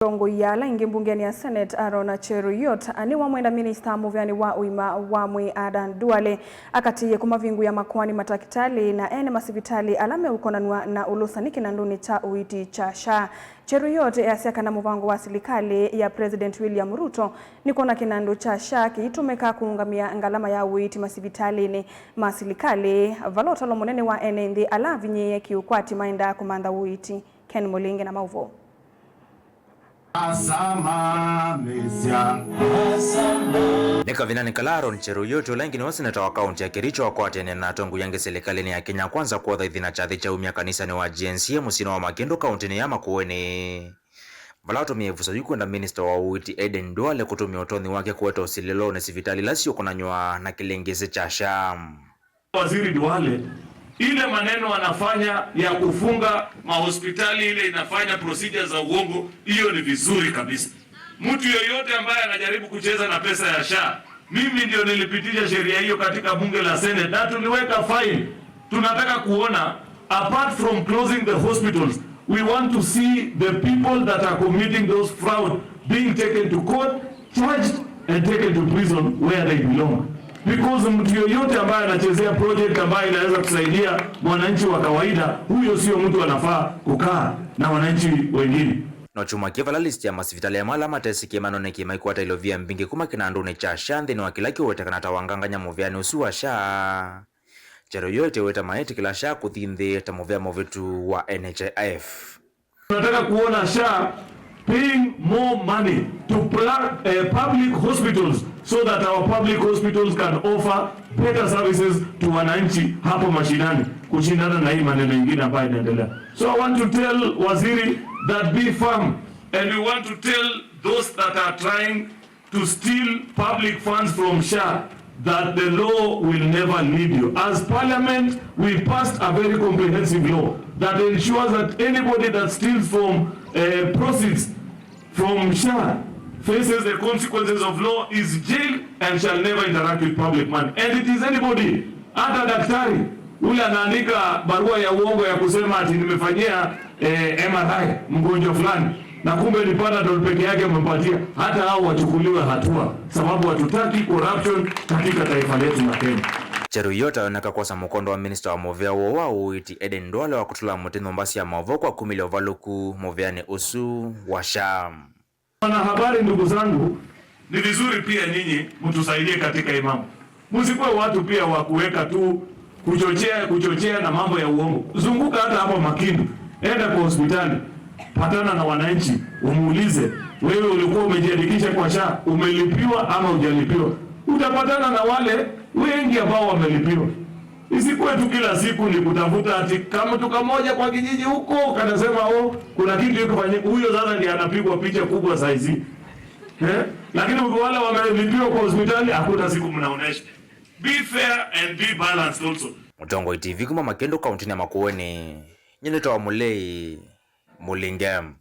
Rongo yala ingi mbungeni ya Senate Aaron Cheruiyot ani wa mwenda minista muvyani wa uima wa mwi Adan Duale akatiye kumavingu ya makwani matakitali na ene masivitali alame ukonanwa na ulusaniki na nduni cha uiti cha SHA. Cheruiyot yasiaka na muvango wa silikali ya President William Ruto nikona kinandu cha SHA kiitumeka kuungamia ngalama ya uiti masivitali ni masilikali valota lomonene wa ene ndi alavinye kiukwati mainda kumanda uiti. Ken Molinge na mauvo. Nika vinani kalaro Cheruiyot ulangini wa seneta wa kaunti ya Kericho wakwati na tongu yange serikali ya Kenya Kwanza kwa idhina cha dhicha umia kanisa ni wa GNC musino wa Makendo kaunti ni ya Makueni. Valato mievusa yuko na minister wa uiti Aden Duale kutumia utoni wake kuweta usililo na sivitali lasio kunanywa na kilengeze cha SHA. Waziri Duale ile maneno anafanya ya kufunga mahospitali ile inafanya procedures za uongo, hiyo ni vizuri kabisa. Mtu yoyote ambaye anajaribu kucheza na pesa ya SHA, mimi ndio nilipitisha sheria hiyo katika bunge la Senate na tuliweka fine. Tunataka kuona apart from closing the hospitals, we want to see the people that are committing those fraud being taken to court, charged and taken to prison where they belong. Because mtu yoyote ambaye anachezea project ambayo inaweza kusaidia wananchi wa kawaida, huyo sio mtu anafaa kukaa na wananchi wengine. No chuma kivala list ya masivitali ya mala matesi kimanone kimaikuata ilovia mbingi kuma kinandune cha SHA ndini wakilaki wote kanata wanganganya muvyani usuwa SHA. Cheruiyot weta maeti kila SHA kuthindhe tamovea movitu wa NHIF. Tunataka kuona SHA paying more money to public hospitals so that our public hospitals can offer better services to wananchi hapo mashinani kushindana na hii maneno mengine ambayo inaendelea. So I want to tell Waziri that be firm, and we want to tell those that are trying to steal public funds from SHA that the law will never lead you. As Parliament, we passed a very comprehensive law that ensures that anybody that steals from proceeds from SHA faces the consequences of law, is jailed and shall never interact with public money. And it is anybody, hata daktari ule anaandika barua ya uongo ya kusema ati nimefanyia MRI mgonjwa fulani na kumbe ni Panadol peke yake umempatia, hata hao wachukuliwe hatua, sababu hatutaki corruption katika taifa letu la Kenya. Cheruiyot aoneka kwa samukondo wa minister wa movea wa uiti Aden Duale wa kutula mutino mbasi ya mavo kwa kumili ovaluku moveane usu wa SHA. Wanahabari ndugu zangu, ni vizuri pia nyinyi mtusaidie katika imamu. Msikuwe watu pia wa kuweka tu kuchochea na mambo ya uongo. Zunguka hata hapo Makindu, enda kwa hospitali, patana na wananchi, umuulize wewe ulikuwa umejiandikisha kwa SHA, umelipiwa ama hujalipiwa? Utapatana na wale wengi ambao wamelipiwa. Isikuwe tu kila siku ni kutafuta ati kama mtu kamoja kwa kijiji huko kanasema kuna kitu yuko fanyika, huyo sasa ndiye anapigwa picha kubwa saizi. Lakini wale wamelipiwa kwa hospitali hakuna siku mnaonesha. Be fair and be balanced also. Mutongo TV kuma Makendo kaunti ya Makueni. Nyinetoa Mulei Mulingam.